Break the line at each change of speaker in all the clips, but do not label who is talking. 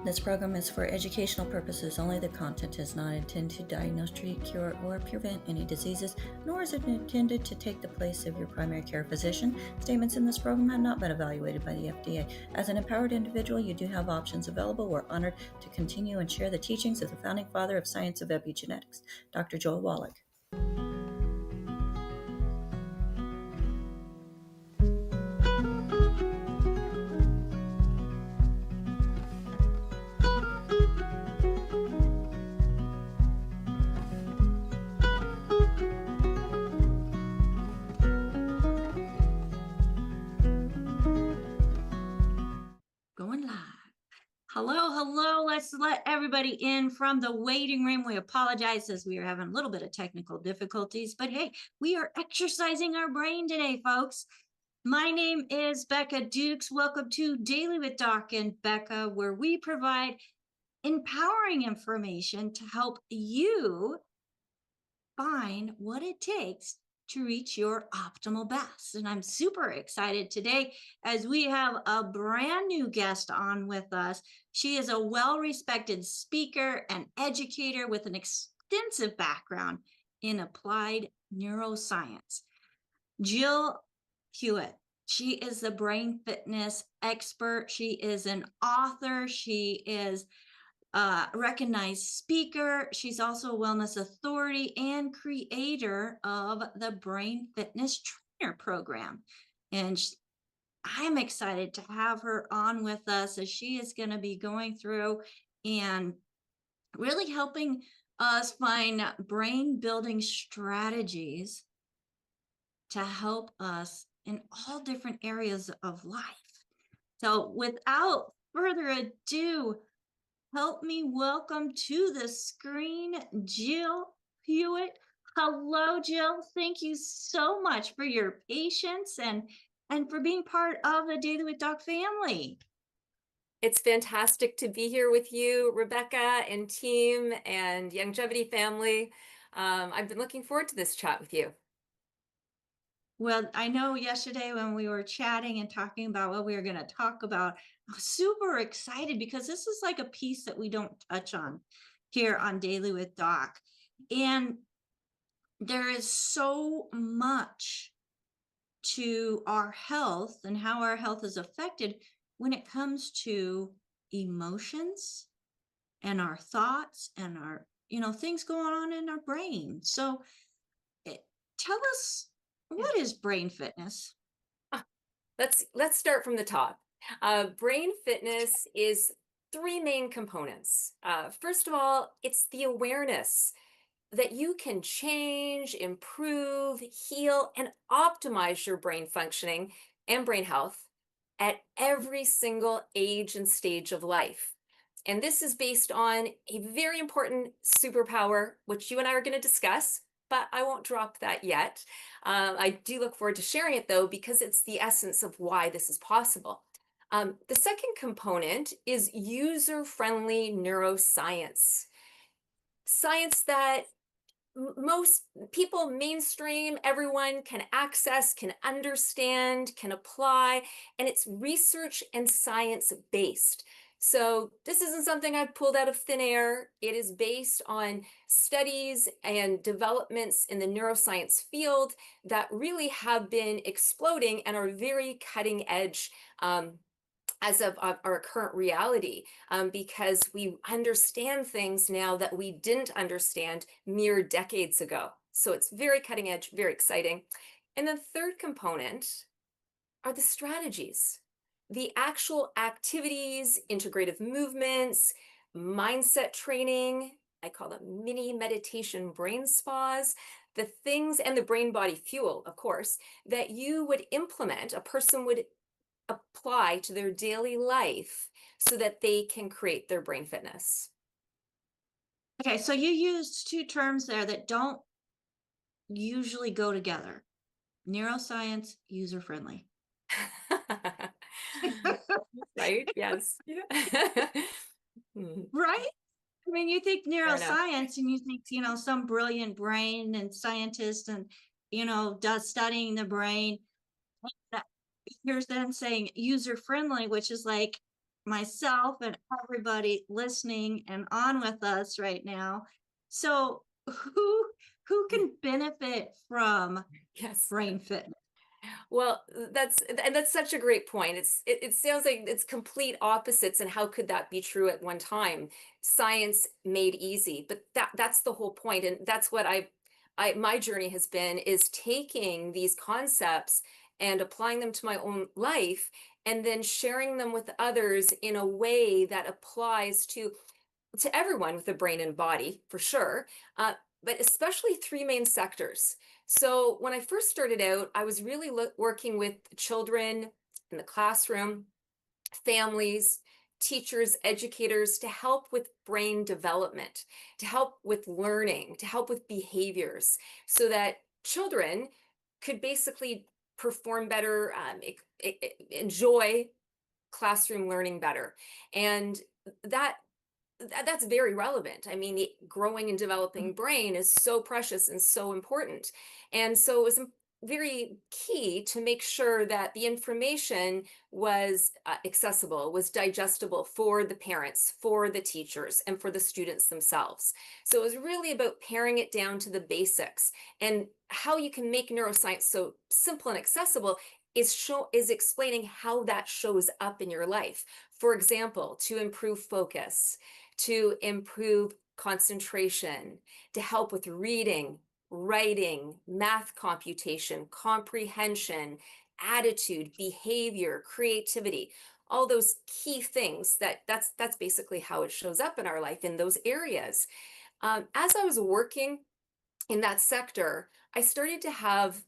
This program is for educational purposes only. The content is not intended to diagnose, treat, cure, or prevent any diseases, nor is it intended to take the place of your primary care physician. Statements in this program have not been evaluated by the FDA. As an empowered individual, you do have options available. We're honored to continue and share the teachings of the founding father of science of epigenetics, Dr. Joel Wallach. Going live. Hello. Let's let everybody in from the waiting room. We apologize as we are having a little bit of technical difficulties, but hey, we are exercising our brain today, folks. My name is Becca Dukes. Welcome to Daily with Doc and Becca, where we provide empowering information to help you find what it takes to reach your optimal best. And I'm super excited today as we have a brand new guest on with us. She is a well-respected speaker and educator with an extensive background in applied neuroscience. Jill Hewlett. She is the brain fitness expert. She is an author. She is recognized speaker. She's also a wellness authority and creator of the Brain Fitness Trainer program. And I'm excited to have her on with us as she is going to be going through and really helping us find brain building strategies to help us in all different areas of life. So without further ado, help me welcome to the screen, Jill Hewlett. Hello, Jill. Thank you so much for your patience and for being part of the Daily with Doc family.
It's fantastic to be here with you, Rebecca and team and Longevity family. I've been looking forward to this chat with you.
Well, I know yesterday when we were chatting and talking about what we were going to talk about, I was super excited because this is like a piece that we don't touch on here on Daily with Doc. And there is so much to our health and how our health is affected when it comes to emotions and our thoughts and our, things going on in our brain. So tell us, what is brain fitness?
Let's start from the top. Brain fitness is three main components. First of all, it's the awareness that you can change, improve, heal, and optimize your brain functioning and brain health at every single age and stage of life. And this is based on a very important superpower, which you and I are going to discuss, but I won't drop that yet. I do look forward to sharing it though, because it's the essence of why this is possible. The second component is user-friendly neuroscience. Science that most people, mainstream, everyone can access, can understand, can apply, and it's research and science based. So this isn't something I've pulled out of thin air. It is based on studies and developments in the neuroscience field that really have been exploding and are very cutting edge as of our current reality, because we understand things now that we didn't understand mere decades ago. So it's very cutting edge, very exciting. And the third component are the strategies, the actual activities, integrative movements, mindset training. I call them mini meditation brain spas, the things, and the brain body fuel, of course, that you would implement, a person would apply to their daily life so that they can create their brain fitness.
Okay, so you used two terms there that don't usually go together. Neuroscience, user-friendly.
Right? Yes.
Right? I mean, you think neuroscience and you think, some brilliant brain and scientist and, does studying the brain. Here's them saying user-friendly, which is like, myself and everybody listening and on with us right now. So who can benefit from
Yes.
brain fitness?
Well, that's such a great point. It sounds like it's complete opposites, and how could that be true at one time? Science made easy, but that's the whole point, and that's what I my journey has been, is taking these concepts and applying them to my own life, and then sharing them with others in a way that applies to everyone with a brain and body, for sure, but especially three main sectors. So when I first started out, I was really working with children in the classroom, families, teachers, educators, to help with brain development, to help with learning, to help with behaviors, so that children could basically perform better, enjoy classroom learning better. And that that's very relevant. I mean, the growing and developing brain is so precious and so important. And so it was very key to make sure that the information was accessible, was digestible for the parents, for the teachers, and for the students themselves. So it was really about paring it down to the basics, and how you can make neuroscience so simple and accessible is explaining how that shows up in your life. For example, to improve focus, to improve concentration, to help with reading, writing, math computation, comprehension, attitude, behavior, creativity, all those key things. That's basically how it shows up in our life in those areas. As I was working in that sector, I started to have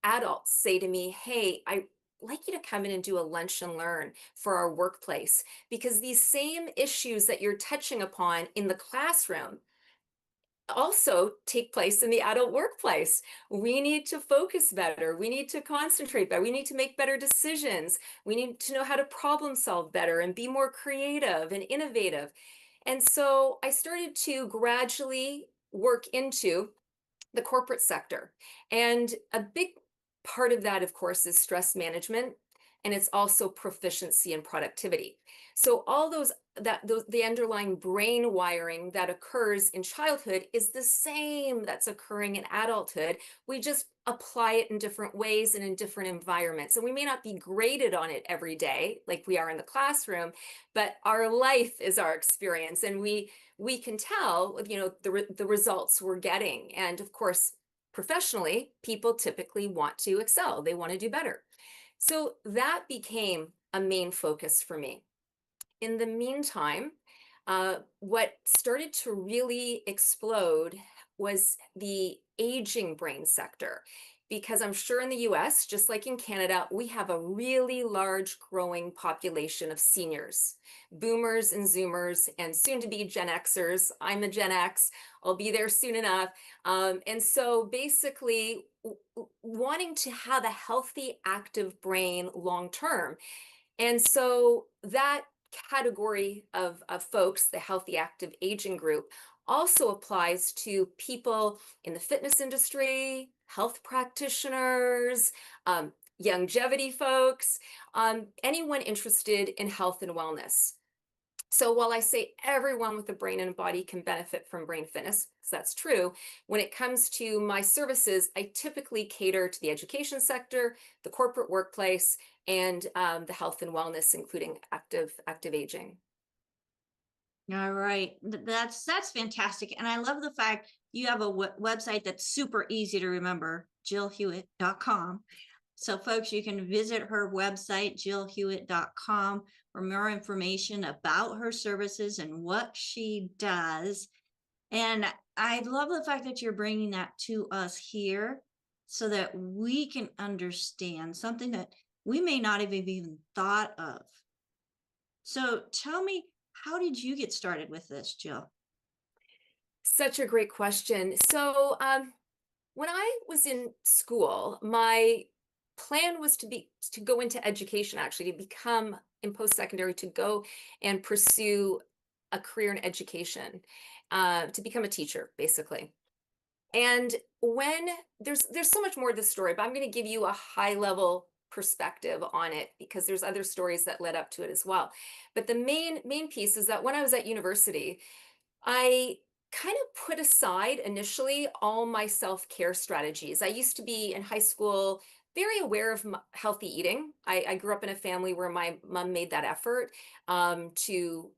adults say to me, "Hey, I like you to come in and do a lunch and learn for our workplace, because these same issues that you're touching upon in the classroom also take place in the adult workplace. We need to focus better. We need to concentrate better. We need to make better decisions. We need to know how to problem solve better and be more creative and innovative." And so I started to gradually work into the corporate sector. And a big part of that, of course, is stress management, and it's also proficiency and productivity. So all the underlying brain wiring that occurs in childhood is the same that's occurring in adulthood. We just apply it in different ways and in different environments. And we may not be graded on it every day like we are in the classroom, but our life is our experience, and we can tell, the results we're getting. And of course, professionally, people typically want to excel. They want to do better. So that became a main focus for me. In the meantime, what started to really explode was the aging brain sector, because I'm sure in the US, just like in Canada, we have a really large growing population of seniors, boomers and zoomers, and soon to be Gen Xers. I'm a Gen X, I'll be there soon enough. And so basically, wanting to have a healthy, active brain long term. And so that category of folks, the healthy active aging group, also applies to people in the fitness industry, health practitioners, longevity folks, anyone interested in health and wellness. So while I say everyone with a brain and a body can benefit from brain fitness, because that's true, when it comes to my services, I typically cater to the education sector, the corporate workplace, and the health and wellness, including active aging.
All right. That's fantastic. And I love the fact you have a website that's super easy to remember, jillhewlett.com. So folks, you can visit her website, jillhewlett.com, for more information about her services and what she does. And I love the fact that you're bringing that to us here so that we can understand something that we may not have even thought of. So tell me, how did you get started with this, Jill?
Such a great question. So when I was in school, my plan was to go into education, actually, to become in post-secondary, to go and pursue a career in education, to become a teacher, basically. And when there's so much more to the story, but I'm going to give you a high level perspective on it because there's other stories that led up to it as well. But the main piece is that when I was at university, I kind of put aside initially all my self-care strategies. I used to be in high school very aware of healthy eating. I grew up in a family where my mom made that effort to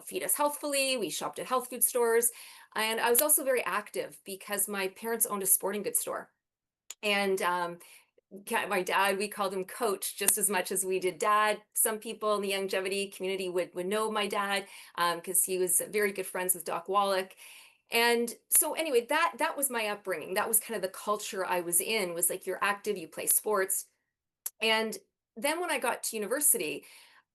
feed us healthfully. We shopped at health food stores, and I was also very active because my parents owned a sporting goods store. And my dad, we called him Coach just as much as we did Dad. Some people in the longevity community would know my dad because he was very good friends with Doc Wallach. And so anyway, that was my upbringing. That was kind of the culture I was in, was like, you're active, you play sports. And then when I got to university,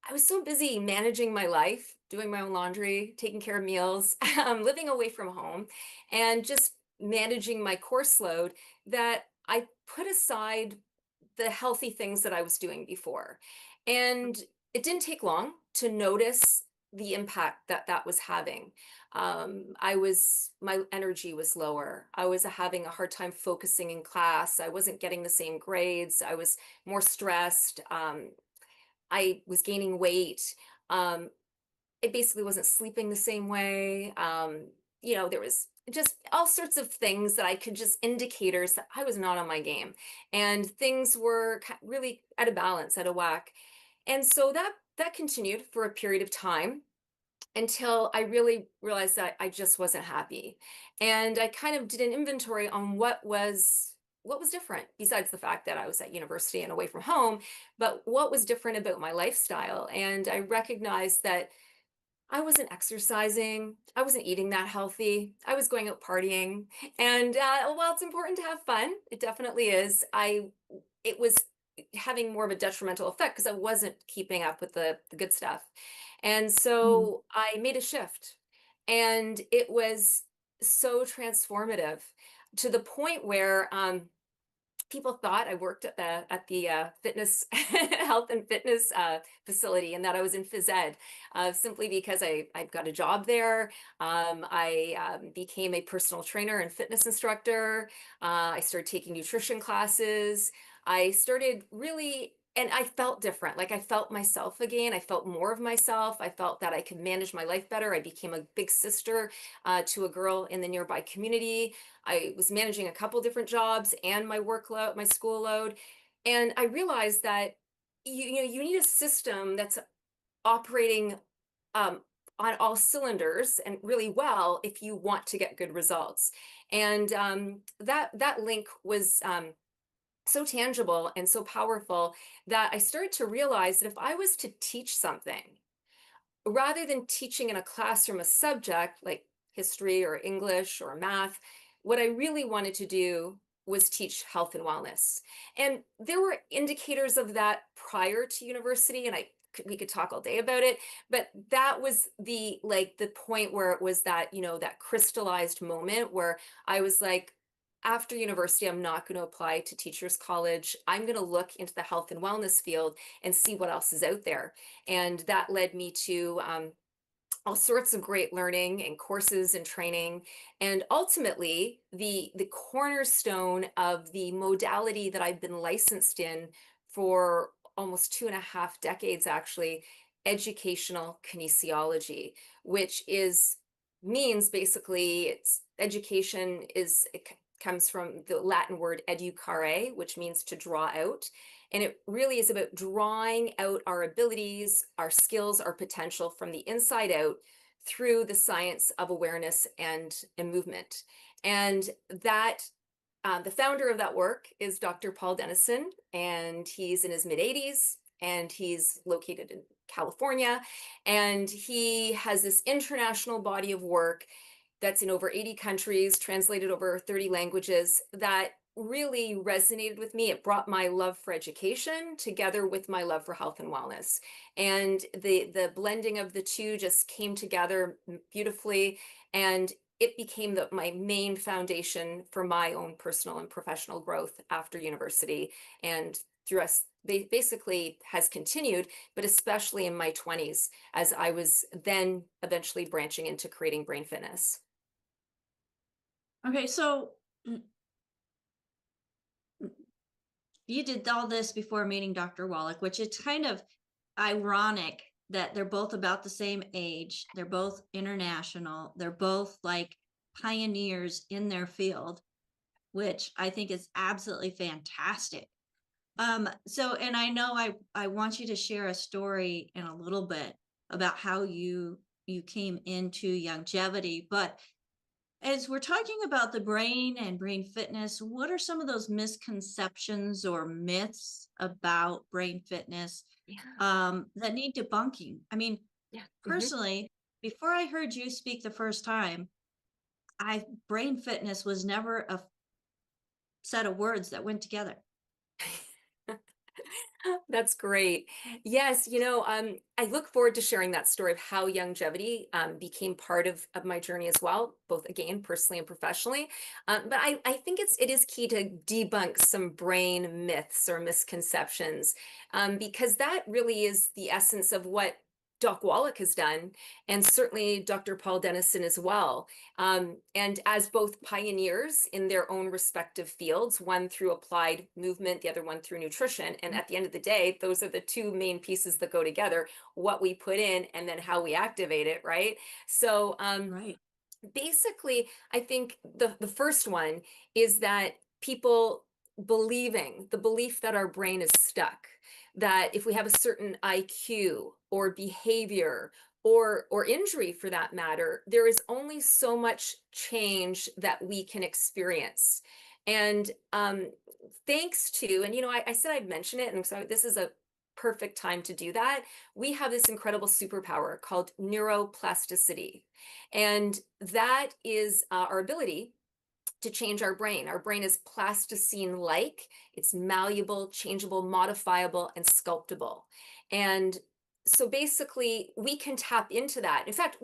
I was so busy managing my life, doing my own laundry, taking care of meals, living away from home, and just managing my course load, that I put aside the healthy things that I was doing before. And it didn't take long to notice the impact that that was having. My energy was lower. I was having a hard time focusing in class. I wasn't getting the same grades. I was more stressed. I was gaining weight. I basically wasn't sleeping the same way. There was just all sorts of things that I could just indicators that I was not on my game, and things were really out of balance, out of whack. And so that continued for a period of time until I really realized that I just wasn't happy. And I kind of did an inventory on what was different besides the fact that I was at university and away from home, but what was different about my lifestyle. And I recognized that I wasn't exercising. I wasn't eating that healthy. I was going out partying. And while it's important to have fun, it definitely is. It was having more of a detrimental effect because I wasn't keeping up with the good stuff. And
Mm.
so I made a shift, and it was so transformative to the point where people thought I worked at the fitness health and fitness facility, and that I was in phys ed, simply because I got a job there. I became a personal trainer and fitness instructor. I started taking nutrition classes. I started really, and I felt different. Like, I felt myself again. I felt more of myself. I felt that I could manage my life better. I became a big sister to a girl in the nearby community. I was managing a couple different jobs and my workload, my school load. And I realized that you need a system that's operating um, on all cylinders and really well if you want to get good results. And that link was so tangible and so powerful that I started to realize that if I was to teach something, rather than teaching in a classroom a subject like history or English or math, what I really wanted to do was teach health and wellness. And there were indicators of that prior to university, and we could talk all day about it, but that was the point where it was that crystallized moment where I was like, after university, I'm not going to apply to teachers college. I'm going to look into the health and wellness field and see what else is out there. And that led me to all sorts of great learning and courses and training. And ultimately, the cornerstone of the modality that I've been licensed in for almost 2.5 decades, actually, educational kinesiology, which means basically, it's education comes from the Latin word educare, which means to draw out. And it really is about drawing out our abilities, our skills, our potential from the inside out through the science of awareness and movement. And that the founder of that work is Dr. Paul Dennison, and he's in his mid-80s, and he's located in California. And he has this international body of work that's in over 80 countries, translated over 30 languages, that really resonated with me. It brought my love for education together with my love for health and wellness. And the blending of the two just came together beautifully. And it became my main foundation for my own personal and professional growth after university. And through us, basically has continued, but especially in my 20s, as I was then eventually branching into creating brain fitness.
Okay, so mm, you did all this before meeting Dr. Wallach, which is kind of ironic that they're both about the same age. They're both international. They're both like pioneers in their field, which I think is absolutely fantastic. So, and I know I want you to share a story in a little bit about how you came into longevity, but as we're talking about the brain and brain fitness, what are some of those misconceptions or myths about brain fitness
Yeah.
that need debunking? I mean,
Yeah. Mhm.
personally, before I heard you speak the first time, I brain fitness was never a set of words that went together.
That's great. Yes, I look forward to sharing that story of how longevity became part of my journey as well, both again personally and professionally. But I think it is key to debunk some brain myths or misconceptions, because that really is the essence of what Doc Wallach has done, and certainly Dr. Paul Dennison as well. And as both pioneers in their own respective fields, one through applied movement, the other one through nutrition. And
Mm.
at the end of the day, those are the two main pieces that go together, what we put in and then how we activate it, right? So
Right.
basically, I think the first one is that people believing the belief that our brain is stuck, that if we have a certain IQ or behavior or injury for that matter, there is only so much change that we can experience. And thanks to, and I said I'd mention it, and so this is a perfect time to do that. We have this incredible superpower called neuroplasticity. And that is our ability to change our brain. Our brain is plasticine like, it's malleable, changeable, modifiable, and sculptable. And so basically, we can tap into that. In fact,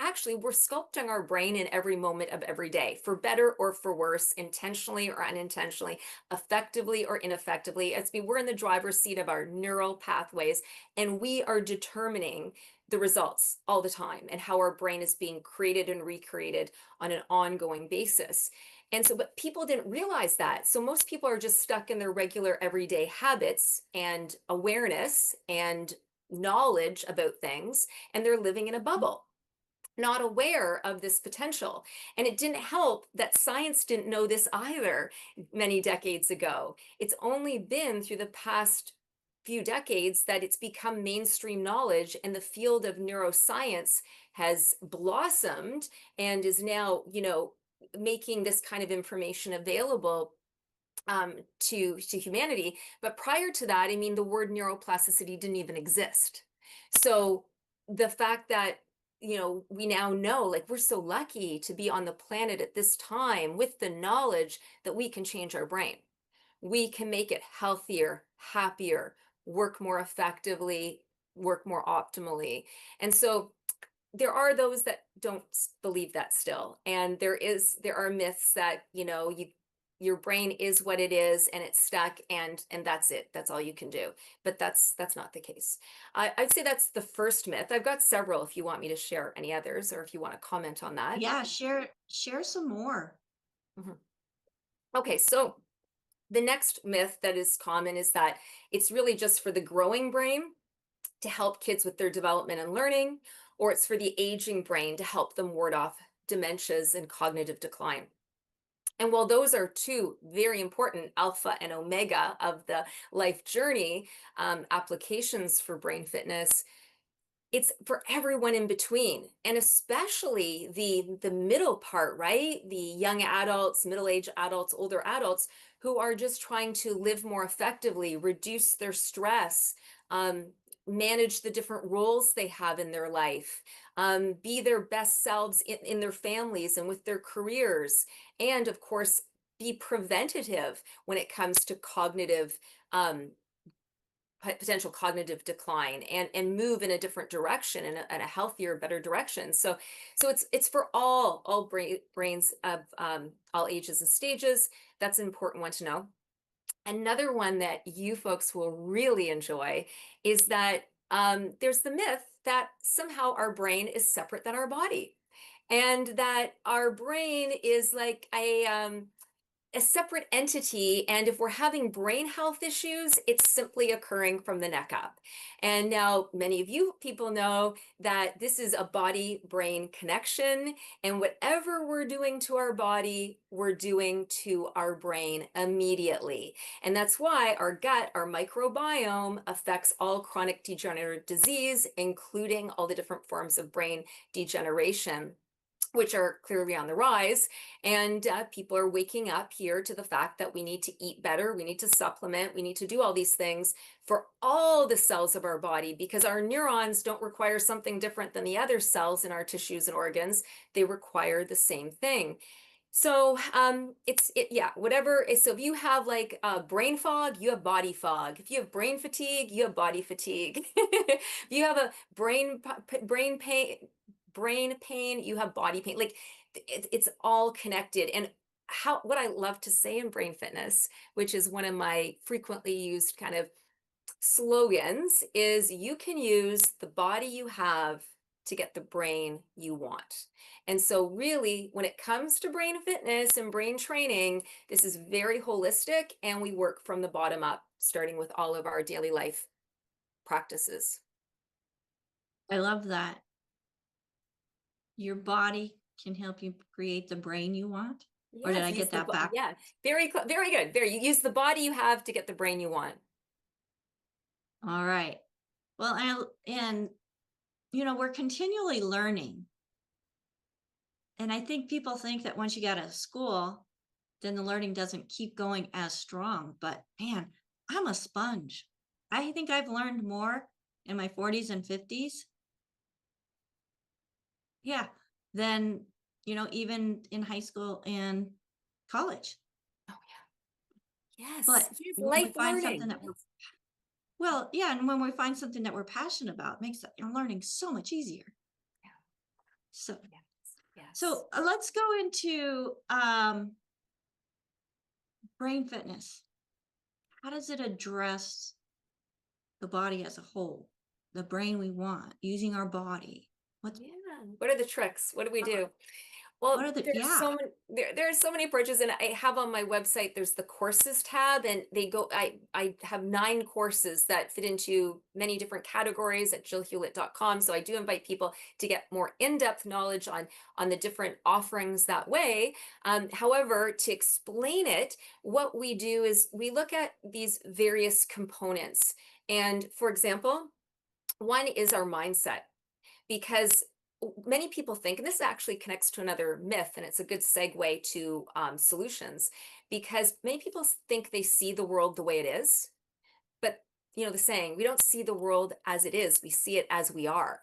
actually, we're sculpting our brain in every moment of every day, for better or for worse, intentionally or unintentionally, effectively or ineffectively. We're in the driver's seat of our neural pathways, and we are determining the results all the time and how our brain is being created and recreated on an ongoing basis. And so, but people didn't realize that. So most people are just stuck in their regular everyday habits and awareness and knowledge about things, and they're living in a bubble, not aware of this potential. And it didn't help that science didn't know this either many decades ago. It's only been through the past few decades that it's become mainstream knowledge, and the field of neuroscience has blossomed and is now, making this kind of information available to humanity. But prior to that, I mean, the word neuroplasticity didn't even exist. So the fact that we now know, like, we're so lucky to be on the planet at this time with the knowledge that we can change our brain. We can make it healthier, happier, work more effectively, work more optimally. And so there are those that don't believe that still, and there are myths that your brain is what it is and it's stuck, and that's it, that's all you can do. But that's not the case. I'd say that's the first myth. I've got several if you want me to share any others, or if you want to comment on that.
Yeah, share some more.
Mhm. Okay, so the next myth that is common is that it's really just for the growing brain to help kids with their development and learning, or it's for the aging brain to help them ward off dementias and cognitive decline. And while those are two very important alpha and omega of the life journey applications for brain fitness, it's for everyone in between, and especially the middle part, right? The young adults, middle-aged adults, older adults who are just trying to live more effectively, reduce their stress, um, manage the different roles they have in their life, be their best selves in their families and with their careers, and of course be preventative when it comes to cognitive um, potential cognitive decline, and move in a different direction, in a healthier, better direction. So it's for all brains of all ages and stages. That's an important one to know. Another one that you folks will really enjoy is that there's the myth that somehow our brain is separate than our body, and that our brain is like a separate entity. And if we're having brain health issues, it's simply occurring from the neck up. And now many of you people know that this is a body brain connection. And whatever we're doing to our body, we're doing to our brain immediately. And that's why our gut, our microbiome, affects all chronic degenerative disease, including all the different forms of brain degeneration, which are clearly on the rise. And people are waking up here to the fact that we need to eat better, we need to supplement, we need to do all these things for all the cells of our body, because our neurons don't require something different than the other cells in our tissues and organs. They require the same thing. So yeah, whatever. So if you have like brain fog, you have body fog. If you have brain fatigue, you have body fatigue. If you have a brain pain, you have body pain. Like it's all connected. And what I love to say in brain fitness, which is one of my frequently used kind of slogans, is you can use the body you have to get the brain you want. And so really, when it comes to brain fitness and brain training, this is very holistic, and we work from the bottom up, starting with all of our daily life practices.
I love that. Your body can help you create the brain you want. Or did
Yes,
I get that back?
yeah, very good. Very, you use the body you have to get the brain you want.
All right. Well, and we're continually learning. And I think people think that once you get out of school, then the learning doesn't keep going as strong. But man, I'm a sponge. I think I've learned more in my 40s and 50s. Yeah. Than, even in high school and college.
Oh yeah. Yes,
But
yes,
when we
life
find something
learning.
that well, yeah, and when we find something that we're passionate about, it makes learning so much easier.
Yeah.
So,
Yes, yes.
so let's go into brain fitness. How does it address the body as a whole, the brain we want, using our body? What's
Yeah. What are the tricks? What do we
uh,
do?
what
Well,
are the
there's
yeah?
so many there's so many approaches, and I have on my website, there's the courses tab, and I have 9 courses that fit into many different categories at jillhewlett.com. So I do invite people to get more in-depth knowledge on the different offerings that way. However, to explain it, what we do is we look at these various components. And for example, one is our mindset, because many people think, and this actually connects to another myth, and it's a good segue to solutions, because many people think they see the world the way it is. But the saying, we don't see the world as it is, we see it as we are.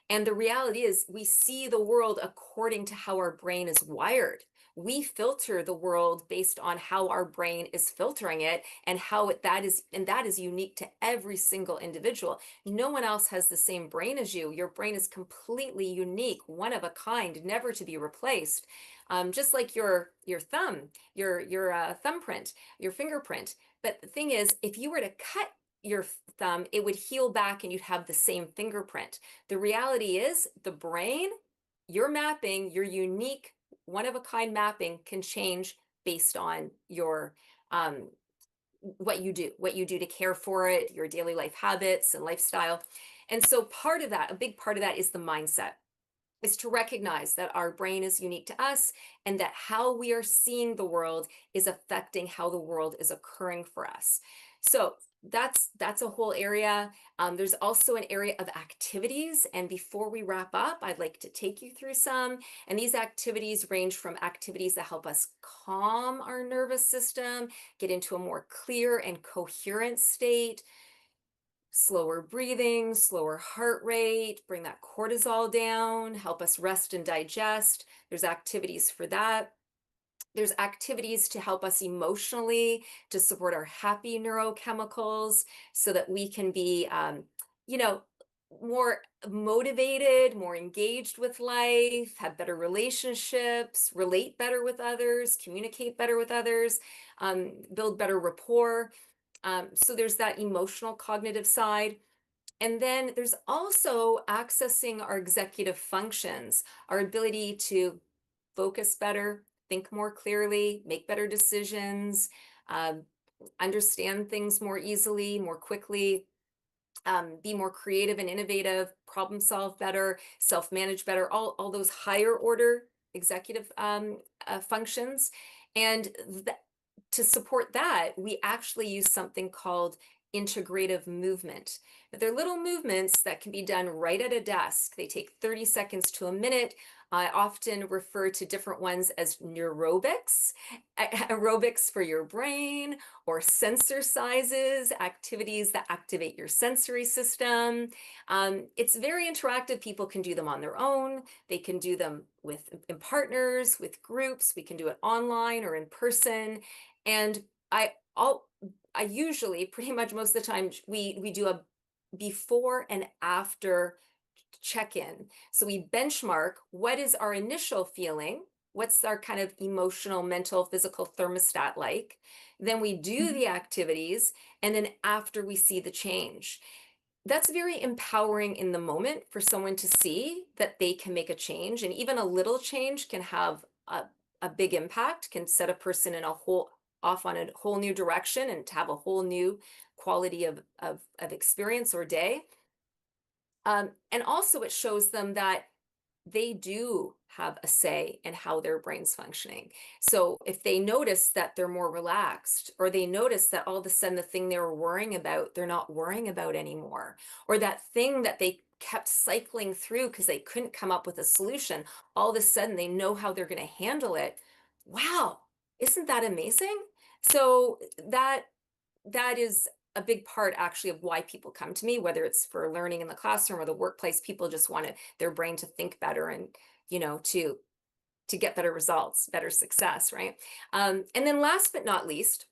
And the reality is, we see the world according to how our brain is wired. We filter the world based on how our brain is filtering it, and that is unique to every single individual. No one else has the same brain as you. Your brain is completely unique, one of a kind, never to be replaced. Just like your thumb, your thumbprint, your fingerprint. But the thing is, if you were to cut your thumb, it would heal back and you'd have the same fingerprint. The reality is, the brain, your mapping, your unique, one of a kind mapping can change based on your what you do to care for it, your daily life habits and lifestyle. And so part of that, a big part of that, is the mindset, is to recognize that our brain is unique to us, and that how we are seeing the world is affecting how the world is occurring for us. So that's a whole area. There's also an area of activities, and before we wrap up, I'd like to take you through some. And these activities range from activities that help us calm our nervous system, get into a more clear and coherent state, slower breathing, slower heart rate, bring that cortisol down, help us rest and digest. There's activities for that. There's activities to help us emotionally, to support our happy neurochemicals, so that we can be, you know, more motivated, more engaged with life, have better relationships, relate better with others, communicate better with others, build better rapport. So there's that emotional cognitive side. And then there's also accessing our executive functions, our ability to focus better, think more clearly, make better decisions, um, understand things more easily, more quickly, be more creative and innovative, problem solve better, self-manage better, all those higher order executive functions. And to support that, we actually use something called integrative movement. They're little movements that can be done right at a desk. They take 30 seconds to a minute. I often refer to different ones as neurobics, aerobics for your brain, or sensor sizes, activities that activate your sensory system. It's very interactive. People can do them on their own. They can do them in partners, with groups. We can do it online or in person. And I usually, pretty much most of the time, we do a before and after check-in. So we benchmark what is our initial feeling, what's our kind of emotional, mental, physical thermostat like. Then we do the activities, and then after we see the change. That's very empowering in the moment for someone to see that they can make a change, and even a little change can have a big impact, can set a person in off on a whole new direction and to have a whole new quality of experience or day. And also it shows them that they do have a say in how their brain's functioning. So if they notice that they're more relaxed, or they notice that all of a sudden the thing they were worrying about, they're not worrying about anymore, or that thing that they kept cycling through because they couldn't come up with a solution, all of a sudden they know how they're going to handle it. Wow, isn't that amazing? So that is a big part actually of why people come to me, whether it's for learning in the classroom or the workplace. People just want their brain to think better, and to get better results, better success, right? And then last but not least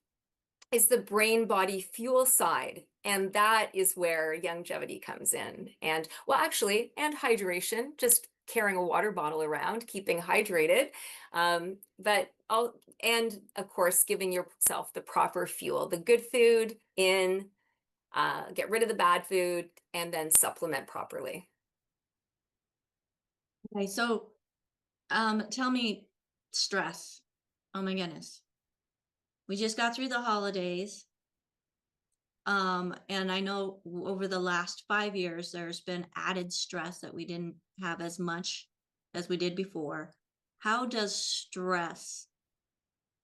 is the brain body fuel side. And that is where longevity comes in. And well, actually, and hydration, just carrying a water bottle around, keeping hydrated. And of course, giving yourself the proper fuel, the good food in, get rid of the bad food, and then supplement properly.
Okay, so tell me, stress. Oh my goodness. We just got through the holidays. And I know over the last 5 years, there's been added stress that we didn't have as much as we did before. How does stress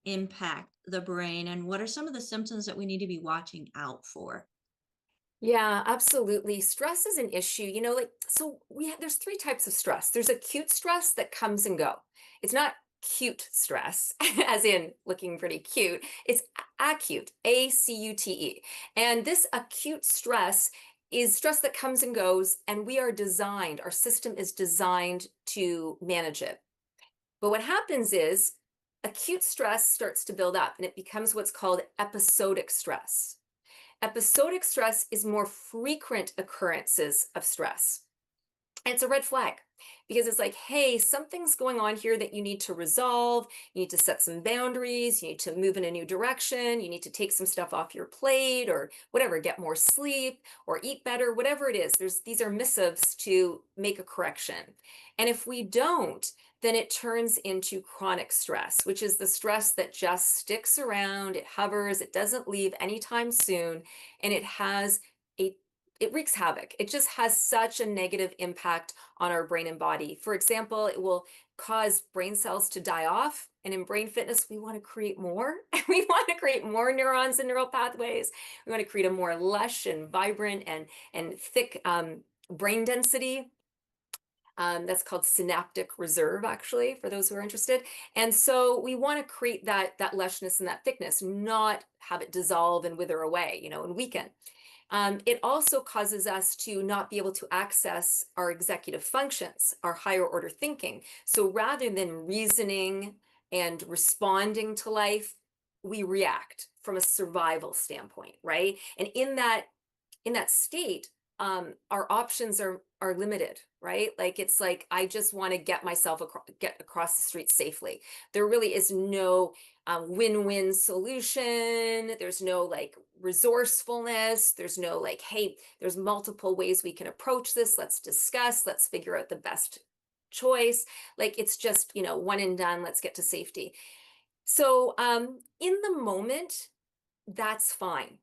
impact the brain, and what are some of the symptoms that we need to be watching out for?
Yeah, absolutely. Stress is an issue. So there's three types of stress. There's acute stress that comes and go. It's not cute stress, as in looking pretty cute. It's acute, ACUTE. And this acute stress is stress that comes and goes, and our system is designed to manage it. But what happens is acute stress starts to build up, and it becomes what's called episodic stress. Episodic stress is more frequent occurrences of stress. And it's a red flag, because it's like, hey, something's going on here that you need to resolve. You need to set some boundaries. You need to move in a new direction. You need to take some stuff off your plate, or whatever, get more sleep or eat better, whatever it is. These are missives to make a correction. And if we don't, then it turns into chronic stress, which is the stress that just sticks around, it hovers, it doesn't leave anytime soon, and it wreaks havoc. It just has such a negative impact on our brain and body. For example, it will cause brain cells to die off. And in brain fitness, we want to create more. We want to create more neurons and neural pathways. We want to create a more lush and vibrant and thick brain density. That's called synaptic reserve, actually, for those who are interested. And so we want to create that lushness and that thickness, not have it dissolve and wither away, and weaken. It also causes us to not be able to access our executive functions, our higher order thinking. So rather than reasoning and responding to life, we react from a survival standpoint, right? And in that state, our options are limited, right? Like, it's like, I just want to get across the street safely. There really is no win-win solution. There's no like resourcefulness. There's no like, hey, there's multiple ways we can approach this. Let's discuss. Let's figure out the best choice. Like it's just, one and done, let's get to safety. So in the moment, that's fine.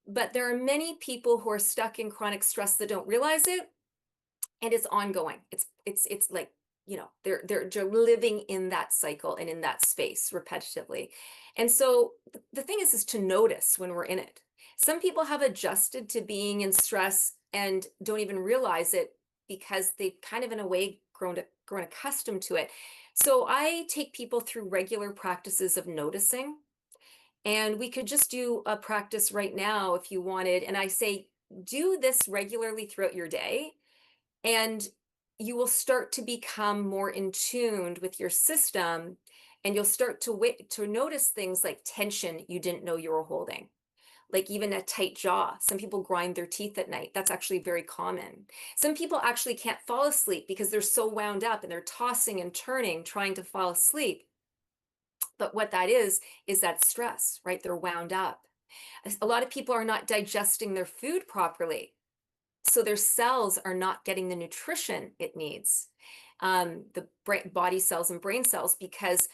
But there are many people who are stuck in chronic stress that don't realize it, and it's ongoing. It's like, they're living in that cycle and in that space repetitively. And so the thing is to notice when we're in it. Some people have adjusted to being in stress and don't even realize it because they've kind of in a way grown accustomed to it. So I take people through regular practices of noticing, and we could just do a practice right now if you wanted. And I say, do this regularly throughout your day, and you will start to become more in tune with your system, and you'll start to notice things like tension you didn't know you were holding, like even a tight jaw. Some people grind their teeth at night. That's actually very common. Some people actually can't fall asleep because they're so wound up and they're tossing and turning trying to fall asleep. But what that is that stress, right? They're wound up. A lot of people are not digesting their food properly, so their cells are not getting the nutrition it needs, the body cells and brain cells, because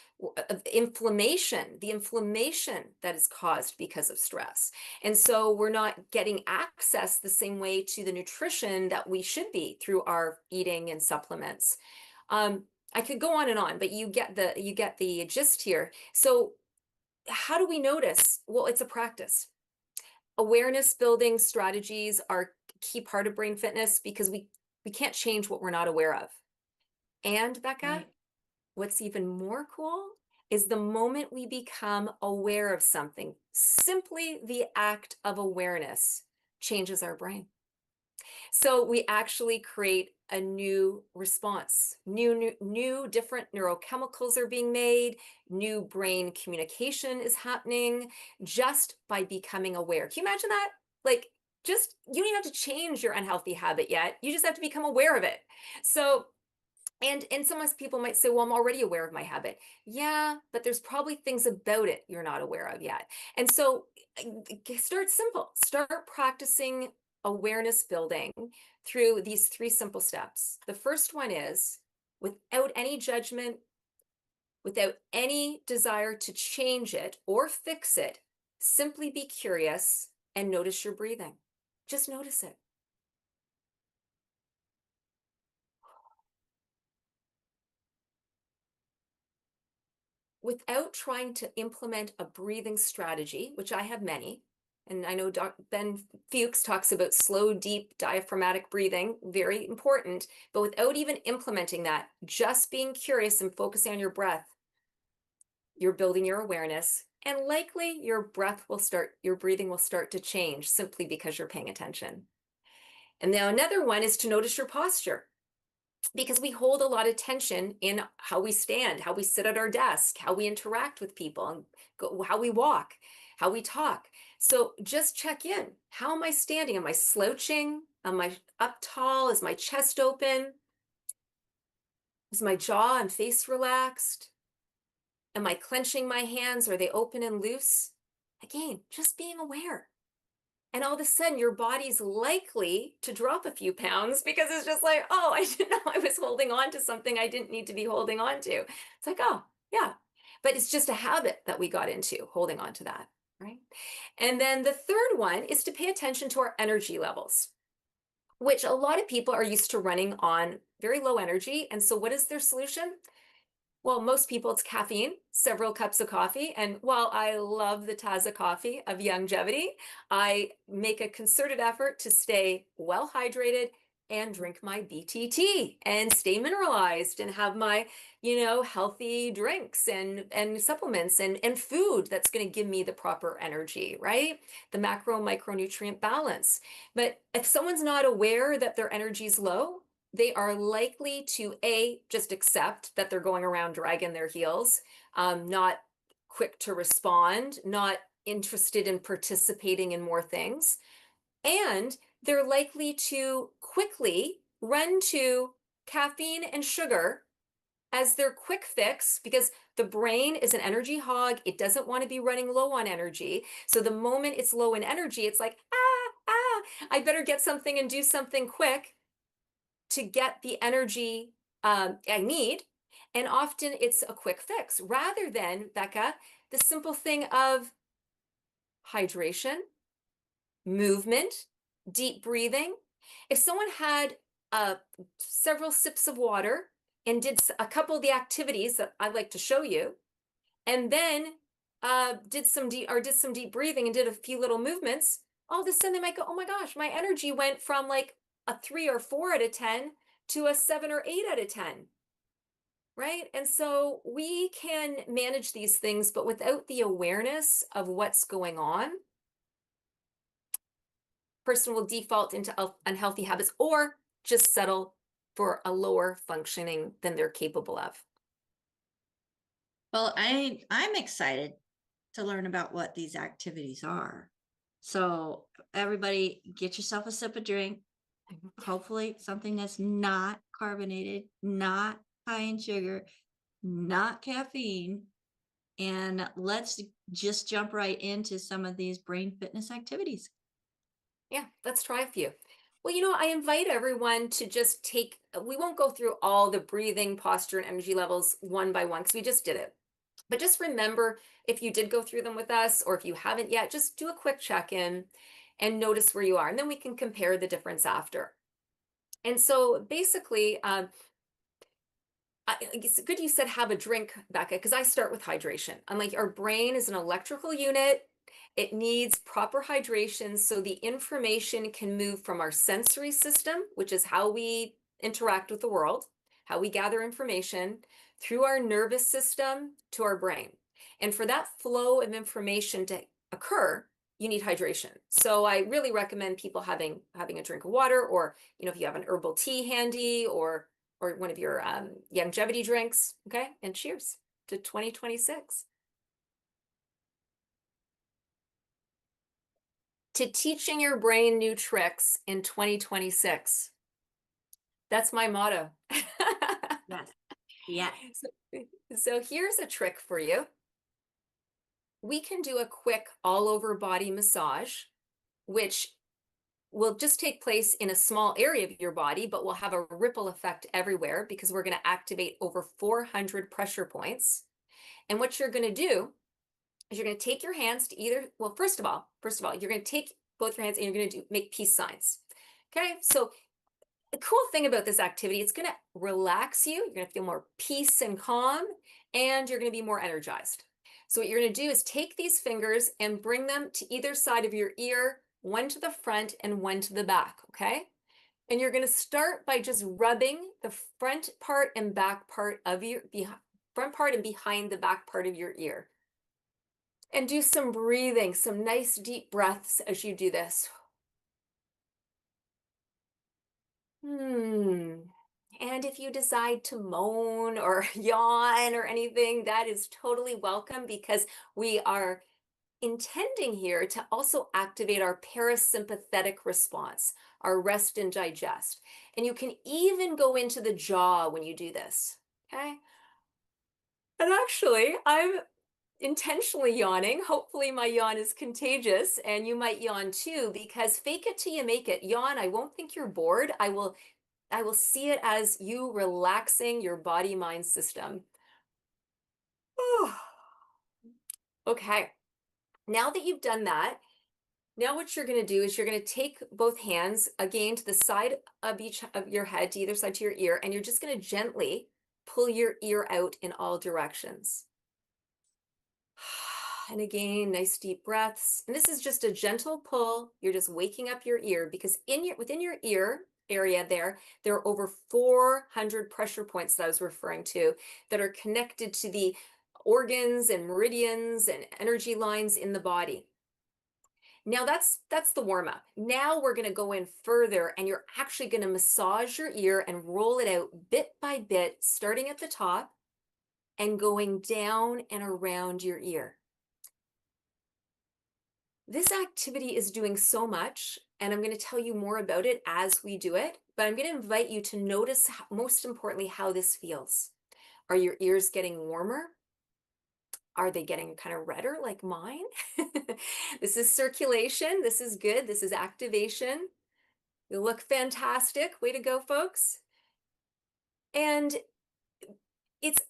of inflammation, the inflammation that is caused because of stress. And so we're not getting access the same way to the nutrition that we should be through our eating and supplements. I could go on and on, but you get the gist here. So how do we notice? Well, it's a practice. Awareness building strategies are a key part of brain fitness because we can't change what we're not aware of. And Becca,
Right.
what's even more cool is the moment we become aware of something, simply the act of awareness changes our brain. So we actually create a new response. New different neurochemicals are being made. New brain communication is happening just by becoming aware. Can you imagine that? Like, just, you don't even have to change your unhealthy habit yet. You just have to become aware of it. So, and some people might say, well, I'm already aware of my habit. Yeah, but there's probably things about it you're not aware of yet. And so start simple. Start practicing awareness building through these 3 simple steps. The first one is, without any judgment, without any desire to change it or fix it, simply be curious and notice your breathing. Just notice it. Without trying to implement a breathing strategy, which I have many, and I know Ben Fuchs talks about slow, deep, diaphragmatic breathing, very important, but without even implementing that, just being curious and focusing on your breath, you're building your awareness, and likely your breathing will start to change simply because you're paying attention. And now another one is to notice your posture, because we hold a lot of tension in how we stand, how we sit at our desk, how we interact with people, and how we walk, how we talk. So just check in. How am I standing? Am I slouching? Am I up tall? Is my chest open? Is my jaw and face relaxed? Am I clenching my hands? Are they open and loose? Again, just being aware. And all of a sudden, your body's likely to drop a few pounds because it's just like, oh, I didn't know I was holding on to something I didn't need to be holding on to. It's like, oh, yeah. But it's just a habit that we got into, holding on to that, right? And then the third one is to pay attention to our energy levels, which a lot of people are used to running on very low energy. And so what is their solution? Well, most people, it's caffeine, several cups of coffee. And while I love the Taza coffee of Longevity, I make a concerted effort to stay well hydrated and drink my BTT and stay mineralized and have my, healthy drinks and supplements and food that's going to give me the proper energy, right? The macro micronutrient balance. But if someone's not aware that their energy is low, they are likely to just accept that they're going around dragging their heels, not quick to respond, not interested in participating in more things. And they're likely to quickly run to caffeine and sugar as their quick fix, because the brain is an energy hog. It doesn't want to be running low on energy. So the moment it's low in energy, it's like, I better get something and do something quick to get the energy I need. And often it's a quick fix rather than, Becca, the simple thing of hydration, movement, deep breathing. If someone had several sips of water and did a couple of the activities that I'd like to show you, and then did some deep breathing and did a few little movements, all of a sudden they might go, oh my gosh, my energy went from like a 3 or 4 out of 10 to a 7 or 8 out of 10. Right? And so we can manage these things, but without the awareness of what's going on, person will default into unhealthy habits or just settle for a lower functioning than they're capable of.
Well, I'm excited to learn about what these activities are. So everybody get yourself a sip of drink, hopefully something that's not carbonated, not high in sugar, not caffeine. And let's just jump right into some of these brain fitness activities.
Yeah, let's try a few. Well, I invite everyone to just we won't go through all the breathing, posture, and energy levels one by one because we just did it. But just remember, if you did go through them with us, or if you haven't yet, just do a quick check-in and notice where you are. And then we can compare the difference after. And so basically, it's good you said have a drink, Becca, because I start with hydration. I'm like, our brain is an electrical unit. It needs proper hydration so the information can move from our sensory system, which is how we interact with the world, how we gather information, through our nervous system to our brain. And for that flow of information to occur, you need hydration. So I really recommend people having a drink of water, or if you have an herbal tea handy, or one of your longevity drinks. Okay, and cheers to 2026. To teaching your brain new tricks in 2026. That's my motto.
Yes. Yeah.
So here's a trick for you. We can do a quick all over body massage, which will just take place in a small area of your body, but will have a ripple effect everywhere because we're going to activate over 400 pressure points. And what you're going to do is you're going to take your hands to either, well, first of all, you're going to take both your hands and you're going to make peace signs. Okay, so the cool thing about this activity, it's going to relax you. You're going to feel more peace and calm, and you're going to be more energized. So what you're going to do is take these fingers and bring them to either side of your ear, one to the front and one to the back, okay? And you're going to start by just rubbing the front part and back part of your front part and behind the back part of your ear. And do some breathing, some nice deep breaths as you do this. And if you decide to moan or yawn or anything, that is totally welcome because we are intending here to also activate our parasympathetic response, our rest and digest. And you can even go into the jaw when you do this, okay? And actually, I'm intentionally yawning. Hopefully my yawn is contagious and you might yawn too, because fake it till you make it. Yawn, I won't think you're bored. I will see it as you relaxing your body mind system. Okay. Now that you've done that, now what you're going to do is you're going to take both hands again to the side of each of your head, to either side to your ear, and you're just going to gently pull your ear out in all directions. And again, nice deep breaths. And this is just a gentle pull. You're just waking up your ear because within your ear area there are over 400 pressure points that I was referring to that are connected to the organs and meridians and energy lines in the body. Now that's the warm up. Now we're going to go in further and you're actually going to massage your ear and roll it out bit by bit, starting at the top and going down and around your ear. This activity is doing so much, and I'm going to tell you more about it as we do it, but I'm going to invite you to notice, most importantly, how this feels. Are your ears getting warmer? Are they getting kind of redder like mine? This is circulation. This is good. This is activation. You look fantastic. Way to go, folks. And it's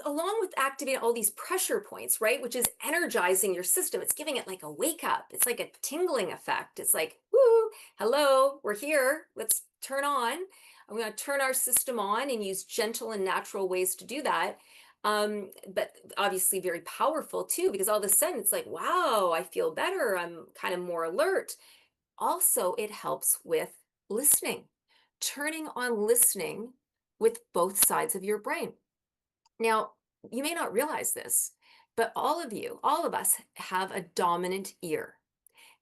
along with activating all these pressure points, right? Which is energizing your system. It's giving it like a wake up. It's like a tingling effect. It's like, woo, hello, we're here. Let's turn on. I'm going to turn our system on and use gentle and natural ways to do that. But obviously very powerful too, because all of a sudden it's like, wow, I feel better. I'm kind of more alert. Also, it helps with listening, turning on listening with both sides of your brain. Now, you may not realize this, but all of us have a dominant ear.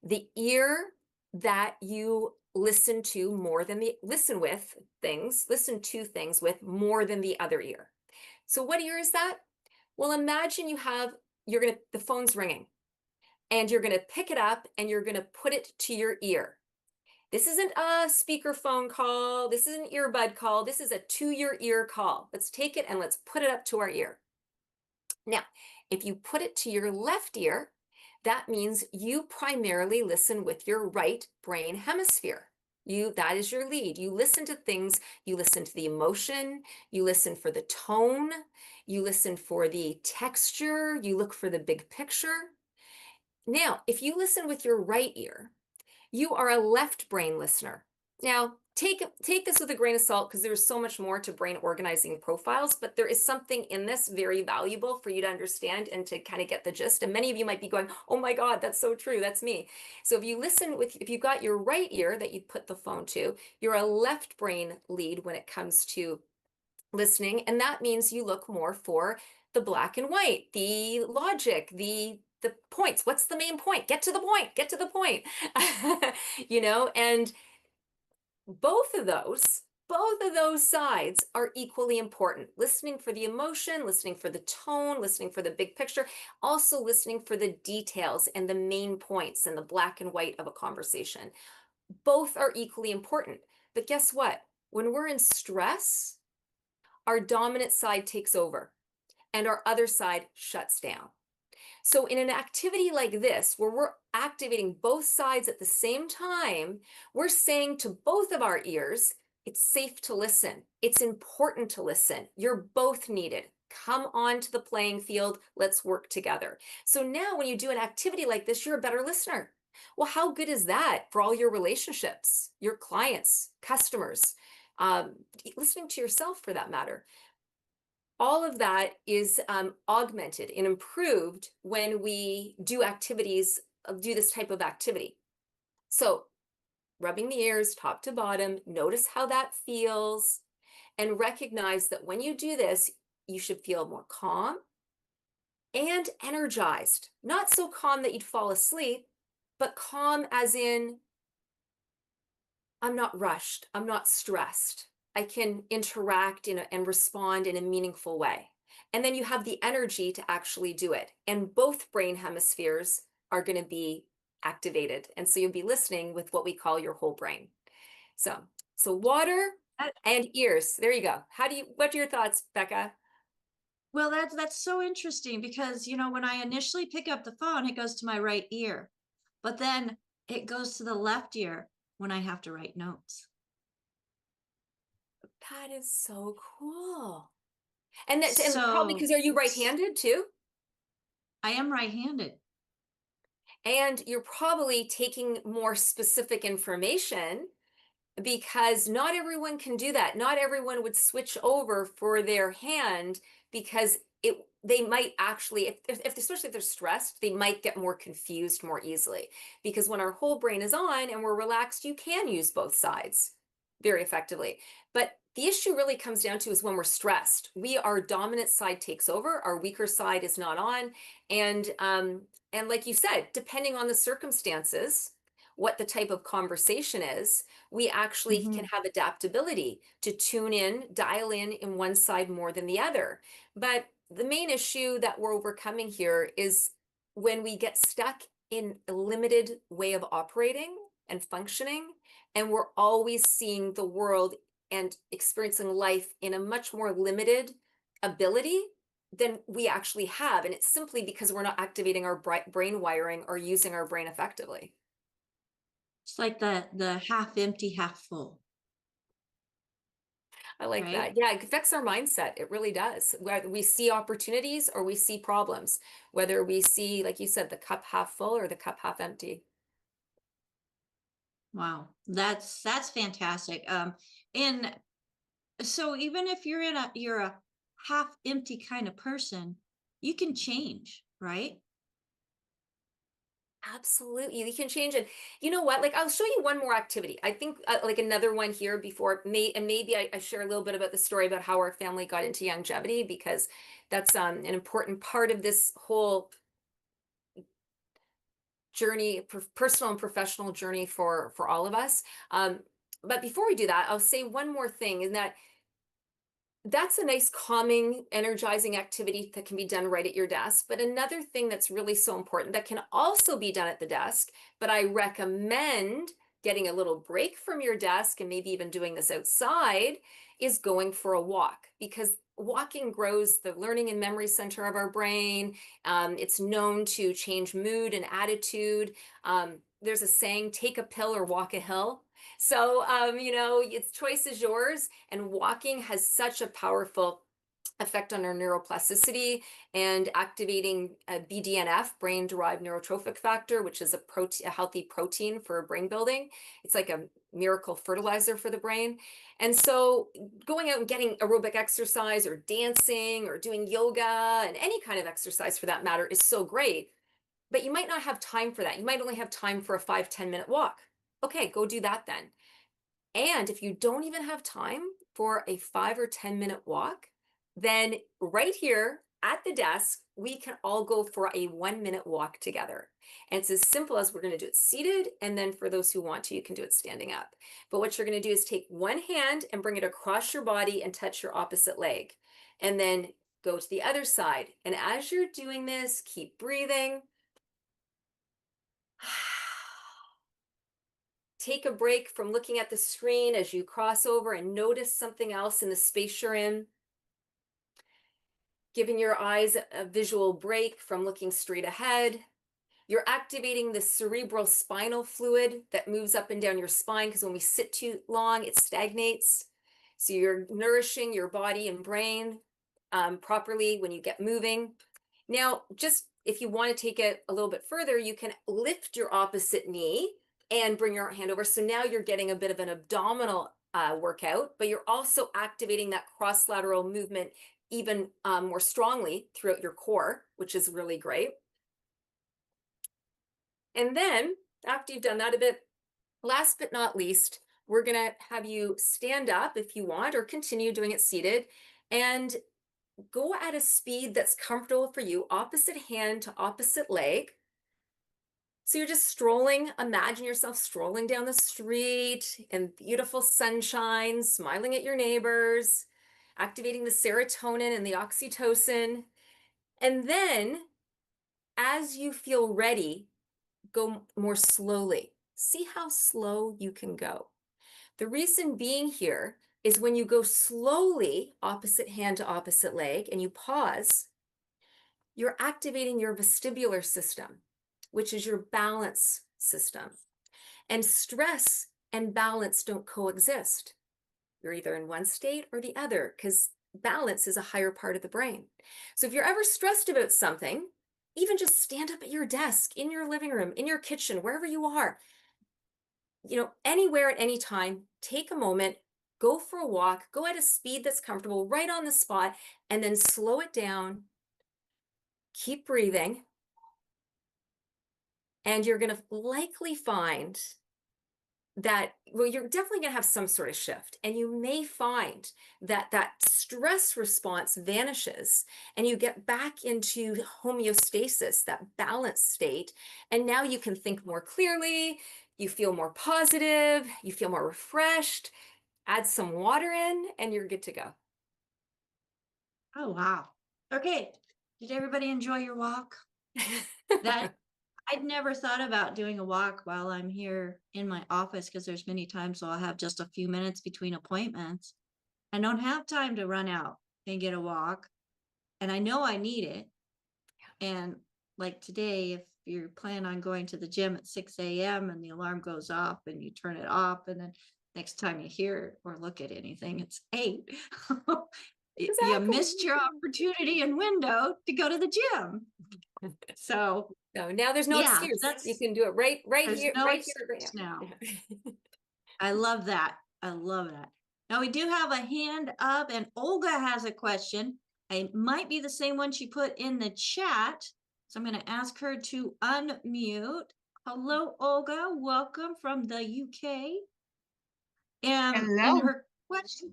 The ear that you listen to more than listen to things with more than the other ear. So what ear is that? Well, imagine the phone's ringing and you're gonna pick it up and you're gonna put it to your ear. This isn't a speakerphone call. This isn't an earbud call. This is a to your ear call. Let's take it and let's put it up to our ear. Now, if you put it to your left ear, that means you primarily listen with your right brain hemisphere. That is your lead. You listen to things, you listen to the emotion, you listen for the tone, you listen for the texture, you look for the big picture. Now, if you listen with your right ear, you are a left brain listener. Now, take this with a grain of salt because there's so much more to brain organizing profiles, but there is something in this very valuable for you to understand and to kind of get the gist. And many of you might be going, oh my God, that's so true. That's me. So if you've got your right ear that you put the phone to, you're a left brain lead when it comes to listening. And that means you look more for the black and white, the logic, the points. What's the main point? Get to the point, get to the point. And both of those sides are equally important. Listening for the emotion, listening for the tone, listening for the big picture, also listening for the details and the main points and the black and white of a conversation. Both are equally important. But guess what? When we're in stress, our dominant side takes over and our other side shuts down. So in an activity like this, where we're activating both sides at the same time, we're saying to both of our ears, it's safe to listen. It's important to listen. You're both needed. Come on to the playing field. Let's work together. So now when you do an activity like this, you're a better listener. Well, how good is that for all your relationships, your clients, customers, listening to yourself for that matter? All of that is augmented and improved when we do this type of activity. So rubbing the ears top to bottom, notice how that feels, and recognize that when you do this, you should feel more calm and energized. Not so calm that you'd fall asleep, but calm as in, I'm not rushed, I'm not stressed. I can interact and respond in a meaningful way. And then you have the energy to actually do it. And both brain hemispheres are going to be activated. And so you'll be listening with what we call your whole brain. So water and ears. There you go. What are your thoughts, Becca?
Well, that's so interesting because, when I initially pick up the phone, it goes to my right ear, but then it goes to the left ear when I have to write notes.
That is so cool. And probably
So
because are you right-handed too?
I am right-handed.
And you're probably taking more specific information because not everyone can do that. Not everyone would switch over for their hand because they might actually, especially if they're stressed, they might get more confused more easily. Because when our whole brain is on and we're relaxed, you can use both sides very effectively. But the issue really comes down to is when we're stressed. Our dominant side takes over, our weaker side is not on. And like you said, depending on the circumstances, what the type of conversation is, we actually can have adaptability to tune in, dial in one side more than the other. But the main issue that we're overcoming here is when we get stuck in a limited way of operating and functioning, and we're always seeing the world and experiencing life in a much more limited ability than we actually have. And it's simply because we're not activating our brain wiring or using our brain effectively.
It's like the half empty, half full.
I like
right?
that. Yeah, it affects our mindset. It really does. Whether we see opportunities or we see problems, whether we see, like you said, the cup half full or the cup half empty.
Wow, that's fantastic. And so even if you're a half empty kind of person, you can change, right?
Absolutely. You can change it. You know what? Like, I'll show you one more activity. I think like another one here before and maybe I share a little bit about the story about how our family got into longevity, because that's an important part of this whole journey, personal and professional journey for all of us. But before we do that, I'll say one more thing, in that that's a nice calming, energizing activity that can be done right at your desk. But another thing that's really so important that can also be done at the desk, but I recommend getting a little break from your desk and maybe even doing this outside, is going for a walk, because walking grows the learning and memory center of our brain. It's known to change mood and attitude. There's a saying, take a pill or walk a hill. So, its choice is yours. And walking has such a powerful effect on our neuroplasticity and activating BDNF, brain derived neurotrophic factor, which is a healthy protein for brain building. It's like a miracle fertilizer for the brain. And so going out and getting aerobic exercise or dancing or doing yoga and any kind of exercise for that matter is so great. But you might not have time for that. You might only have time for a 5-10 minute walk. Okay, go do that then. And if you don't even have time for a 5 or 10 minute walk, then right here at the desk, we can all go for a 1 minute walk together. And it's as simple as, we're going to do it seated. And then for those who want to, you can do it standing up. But what you're going to do is take one hand and bring it across your body and touch your opposite leg. And then go to the other side. And as you're doing this, keep breathing. Take a break from looking at the screen as you cross over and notice something else in the space you're in. Giving your eyes a visual break from looking straight ahead. You're activating the cerebral spinal fluid that moves up and down your spine, because when we sit too long, it stagnates. So you're nourishing your body and brain properly when you get moving. Now, just if you want to take it a little bit further, you can lift your opposite knee and bring your hand over. So now you're getting a bit of an abdominal workout, but you're also activating that cross-lateral movement even more strongly throughout your core, which is really great. And then after you've done that a bit, last but not least, we're going to have you stand up if you want, or continue doing it seated, and go at a speed that's comfortable for you, opposite hand to opposite leg. So you're just strolling. Imagine yourself strolling down the street in beautiful sunshine, smiling at your neighbors, activating the serotonin and the oxytocin. And then, as you feel ready, go more slowly. See how slow you can go. The reason being here is, when you go slowly, opposite hand to opposite leg, and you pause, you're activating your vestibular system, which is your balance system. And stress and balance don't coexist. You're either in one state or the other, because balance is a higher part of the brain. So if you're ever stressed about something, even just stand up at your desk, in your living room, in your kitchen, wherever you are, anywhere at any time, take a moment, go for a walk, go at a speed that's comfortable right on the spot, and then slow it down. Keep breathing. And you're going to likely find that, well, you're definitely going to have some sort of shift, and you may find that that stress response vanishes and you get back into homeostasis, that balanced state. And now you can think more clearly, you feel more positive, you feel more refreshed. Add some water in and you're good to go.
Oh, wow. Okay. Did everybody enjoy your walk? That I'd never thought about doing a walk while I'm here in my office, because there's many times I'll have just a few minutes between appointments. I don't have time to run out and get a walk, and I know I need it. And like today, if you plan on going to the gym at 6 a.m. and the alarm goes off and you turn it off, and then next time you hear or look at anything, it's 8. You
Exactly.
missed your opportunity and window to go to the gym. So
So now there's no
yeah,
excuse. You
that's
can do it right
there's
here,
no
right here, right
excuse now.
now.
I love that. I love that. Now we do have a hand up, and Olga has a question. It might be the same one she put in the chat. So I'm going to ask her to unmute. Hello, Olga. Welcome from the UK. And
Hello.
her question.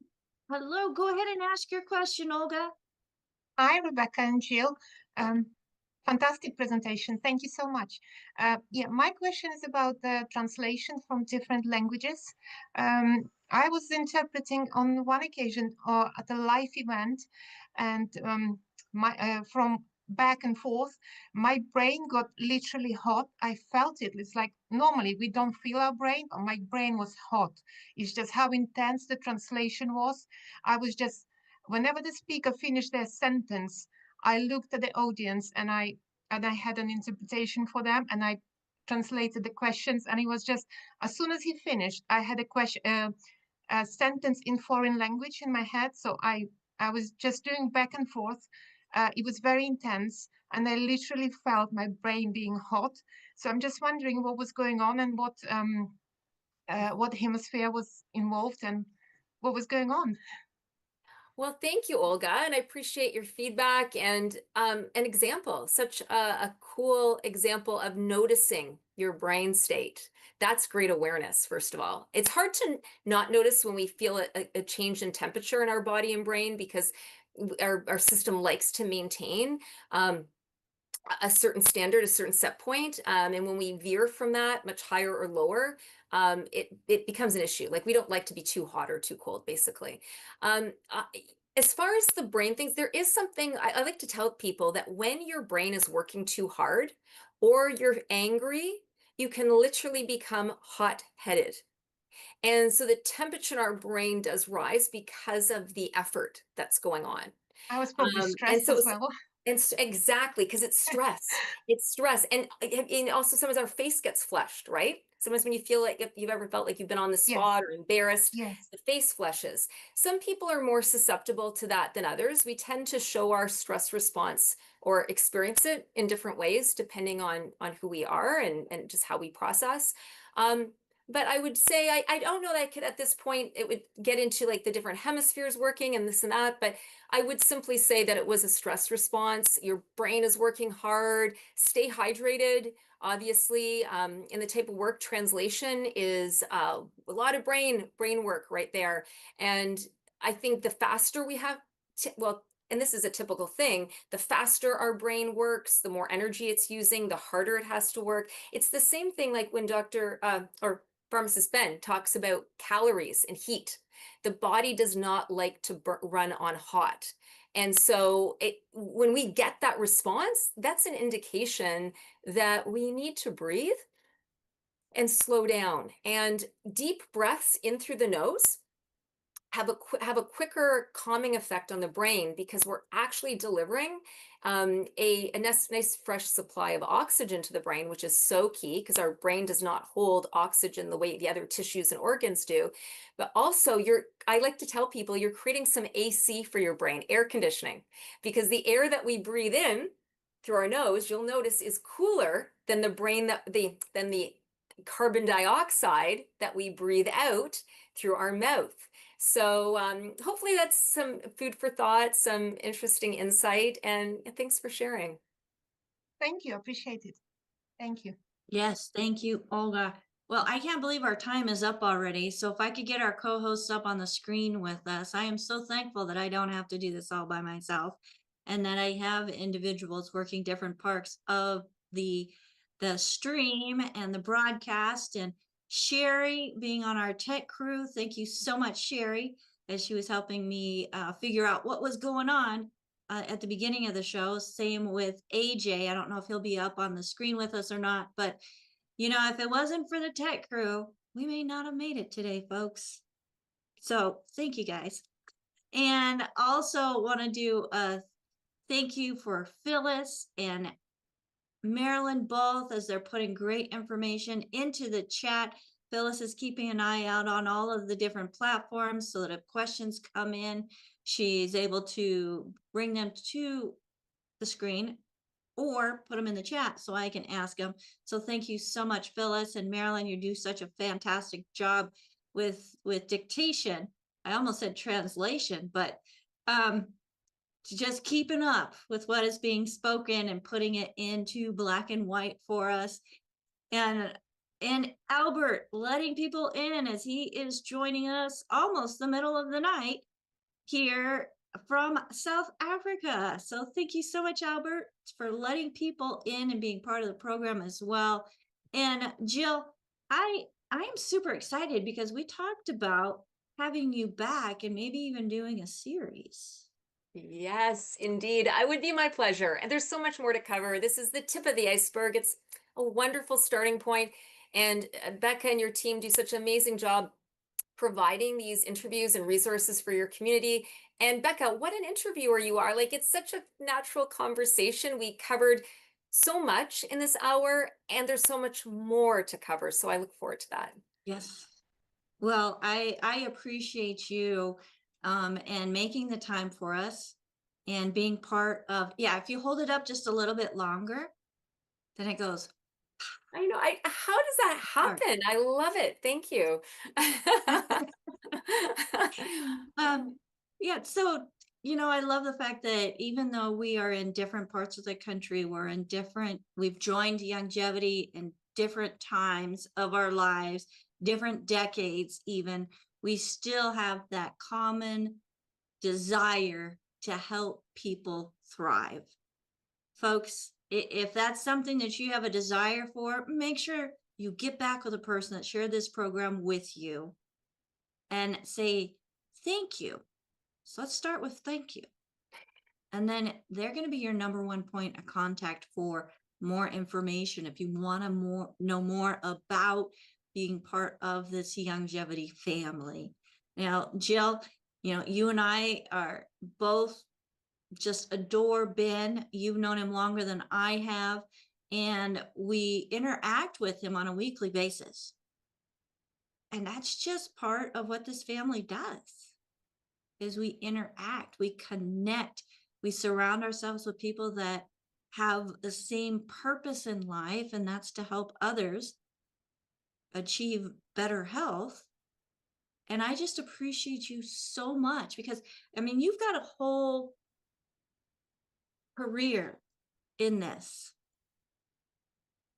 Hello, go ahead and ask your question, Olga.
Hi, Rebecca and Jill. Fantastic presentation. Thank you so much. Yeah, my question is about the translation from different languages. I was interpreting on one occasion at a live event, and from back and forth, my brain got literally hot. I felt it. It's like normally we don't feel our brain, but my brain was hot. It's just how intense the translation was. I was just, whenever the speaker finished their sentence, I looked at the audience and I had an interpretation for them, and I translated the questions, and it was just, as soon as he finished, I had a question, a sentence in foreign language in my head. So I was just doing back and forth. It was very intense, and I literally felt my brain being hot. So I'm just wondering what was going on, and what hemisphere was involved, and what was going on.
Well, thank you, Olga, and I appreciate your feedback and an example, such a cool example of noticing your brain state. That's great awareness, first of all. It's hard to not notice when we feel a change in temperature in our body and brain because our system likes to maintain a certain standard, a certain set point. And when we veer from that much higher or lower, it becomes an issue. Like we don't like to be too hot or too cold, basically. As far as the brain things, there is something I like to tell people that when your brain is working too hard or you're angry, you can literally become hot-headed. And so the temperature in our brain does rise because of the effort that's going on.
I was probably
And
stressed
so
as well.
exactly, because it's stress. It's stress. And also sometimes our face gets flushed, right? Sometimes when you feel like if you've ever felt like you've been on the
Yes,
spot or embarrassed,
yes.
the face flushes. Some people are more susceptible to that than others. We tend to show our stress response or experience it in different ways, depending on who we are and just how we process. But I would say, I don't know that I could at this point, it would get into like the different hemispheres working and this and that, but I would simply say that it was a stress response. Your brain is working hard. Stay hydrated. Obviously, in the type of work, translation is a lot of brain work right there. And I think the faster we have, well, and this is a typical thing, the faster our brain works, the more energy it's using, the harder it has to work. It's the same thing like when or pharmacist Ben talks about calories and heat. The body does not like to run on hot. And so when we get that response, that's an indication that we need to breathe and slow down. And deep breaths in through the nose have a quicker calming effect on the brain because we're actually delivering a nice fresh supply of oxygen to the brain, which is so key because our brain does not hold oxygen the way the other tissues and organs do. But also I like to tell people you're creating some AC for your brain, air conditioning, because the air that we breathe in through our nose, you'll notice is cooler than than the carbon dioxide that we breathe out through our mouth. So hopefully that's some food for thought, some interesting insight, and thanks for sharing.
Thank you. Appreciate it. Thank you.
Yes, thank you, Olga. Well, I can't believe our time is up already. So if I could get our co-hosts up on the screen with us, I am so thankful that I don't have to do this all by myself and that I have individuals working different parts of the stream and the broadcast, and Sherry being on our tech crew. Thank you so much, Sherry, as she was helping me figure out what was going on at the beginning of the show. Same with AJ. I don't know if he'll be up on the screen with us or not, but you know, if it wasn't for the tech crew, we may not have made it today, folks. So thank you guys. And also want to do a thank you for Phyllis and Marilyn both, as they're putting great information into the chat. Phyllis is keeping an eye out on all of the different platforms so that if questions come in, she's able to bring them to the screen or put them in the chat so I can ask them. So thank you so much, Phyllis and Marilyn. You do such a fantastic job with dictation. I almost said translation, but just keeping up with what is being spoken and putting it into black and white for us. And Albert letting people in as he is joining us almost the middle of the night here from South Africa. So thank you so much, Albert, for letting people in and being part of the program as well. And Jill, I am super excited because we talked about having you back and maybe even doing a series.
Yes, indeed. I would be my pleasure. And there's so much more to cover. This is the tip of the iceberg. It's a wonderful starting point. And Becca and your team do such an amazing job providing these interviews and resources for your community. And Becca, what an interviewer you are. Like, it's such a natural conversation. We covered so much in this hour, and there's so much more to cover. So I look forward to that.
Yes. Well, I appreciate you and making the time for us and being part of, yeah, if you hold it up just a little bit longer, then it goes.
I know. How does that happen? I love it. Thank you.
Yeah, so I love the fact that even though we are in different parts of the country, we've joined longevity in different times of our lives, different decades even, we still have that common desire to help people thrive. Folks, if that's something that you have a desire for, make sure you get back with a person that shared this program with you and say thank you. So let's start with thank you. And then they're going to be your number one point of contact for more information if you want to know more about being part of this longevity family. Now, Jill, you and I are both just adore Ben. You've known him longer than I have, and we interact with him on a weekly basis. And that's just part of what this family does, is we interact, we connect, we surround ourselves with people that have the same purpose in life, and that's to help others achieve better health. And I just appreciate you so much because, you've got a whole career in this.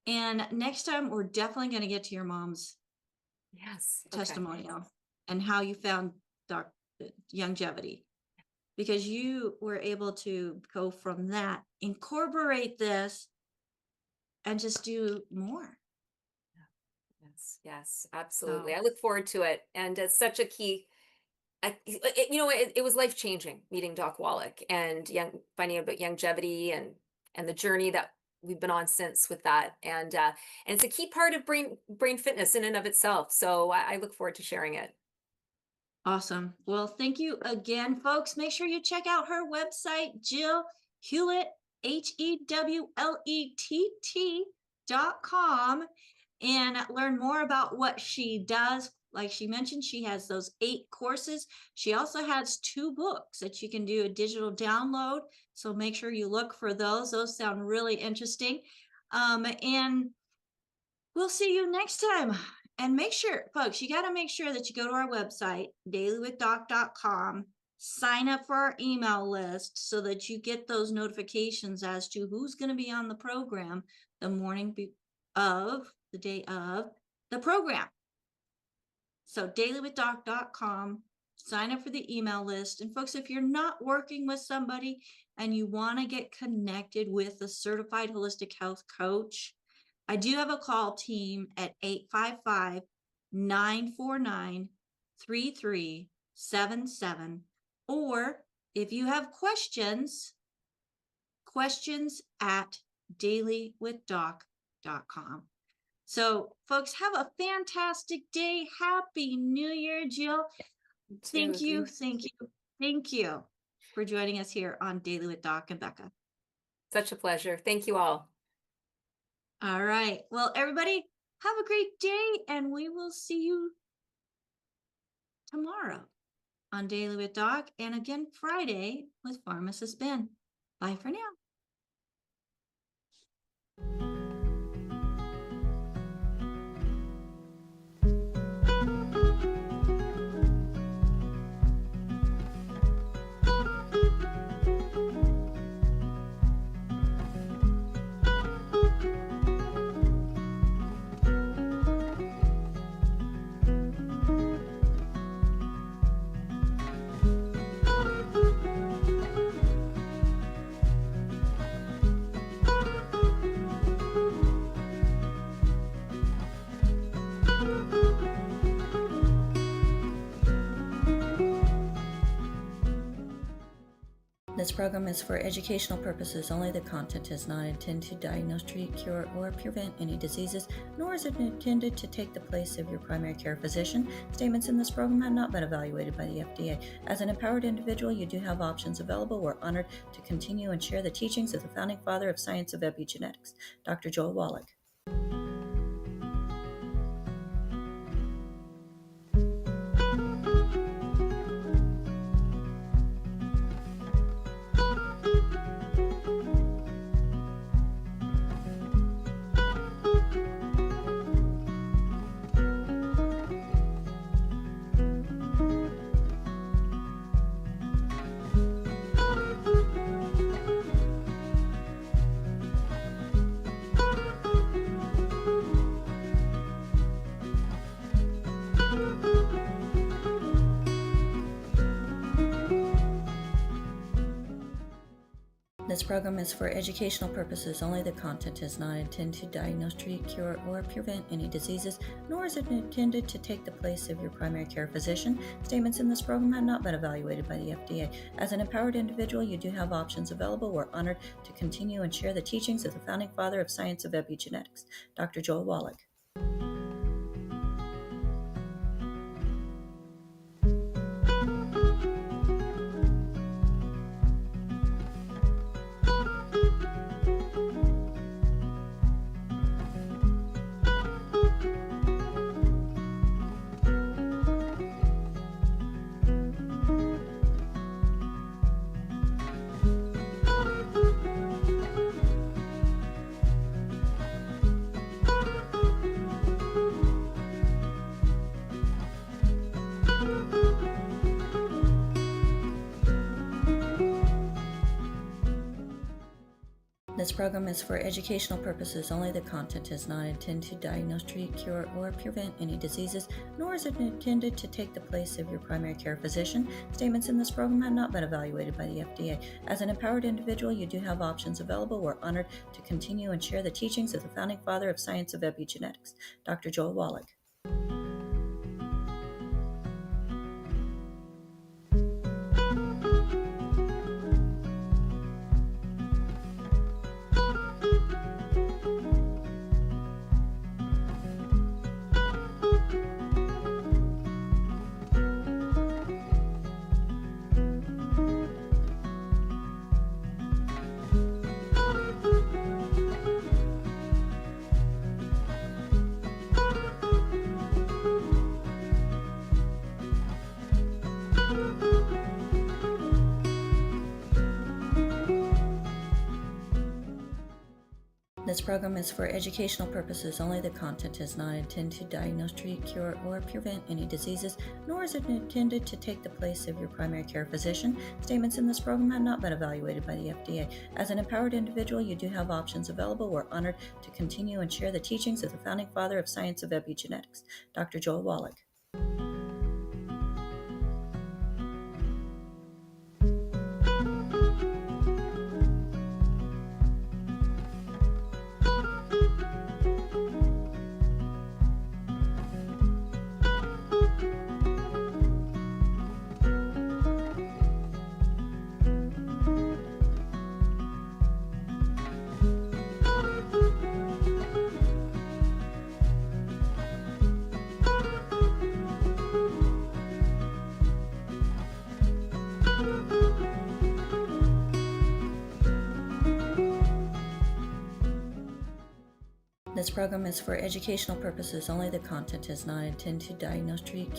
And next time, we're definitely going to get to your mom's testimonial and how you found longevity, because you were able to go from that, incorporate this, and just do more.
Yes, absolutely. I look forward to it. And it's such a key, it was life-changing meeting Doc Wallach and finding out about longevity and the journey that we've been on since with that. And it's a key part of brain fitness in and of itself. So I look forward to sharing it.
Awesome. Well, thank you again, folks. Make sure you check out her website, Jill Hewlett, HEWLETT.com, and learn more about what she does. Like she mentioned, she has those 8 courses. She also has 2 books that you can do a digital download. So make sure you look for those. Those sound really interesting. And we'll see you next time. And make sure, folks, you got to make sure that you go to our website, dailywithdoc.com, sign up for our email list so that you get those notifications as to who's going to be on the program the morning of the day of the program. So dailywithdoc.com, sign up for the email list. And folks, if you're not working with somebody and you want to get connected with a certified holistic health coach, I do have a call team at 855-949-3377. Or if you have questions at dailywithdoc.com. So folks, have a fantastic day. Happy New Year, Jill. Thank you for joining us here on Daily with Doc and Becca.
Such a pleasure. Thank you all.
All right. Well, everybody, Have a great day, and we will see you tomorrow on Daily with Doc, and again Friday with Pharmacist Ben. Bye for now. This program is for educational purposes only. The content is not intended to diagnose, treat, cure, or prevent any diseases, nor is it intended to take the place of your primary care physician. Statements in this program have not been evaluated by the FDA. As an empowered individual, you do have options available. We're honored to continue and share the teachings of the founding father of science of epigenetics, Dr. Joel Wallach. This program is for educational purposes only. The content is not intended to diagnose, treat, cure, or prevent any diseases, nor is it intended to take the place of your primary care physician. Statements in this program have not been evaluated by the FDA. As an empowered individual, you do have options available. We're honored to continue and share the teachings of the founding father of science of epigenetics, Dr. Joel Wallach. This program is for educational purposes only. The content is not intended to diagnose, treat, cure, or prevent any diseases, nor is it intended to take the place of your primary care physician. Statements in this program have not been evaluated by the FDA. As an empowered individual, you do have options available. We're honored to continue and share the teachings of the founding father of science of epigenetics, Dr. Joel Wallach. This program is for educational purposes only. The content is not intended to diagnose, treat, cure, or prevent any diseases, nor is it intended to take the place of your primary care physician. Statements in this program have not been evaluated by the FDA. As an empowered individual, you do have options available. We're honored to continue and share the teachings of the founding father of science of epigenetics, Dr. Joel Wallach. This program is for educational purposes only. The content is not intended to diagnose, treat,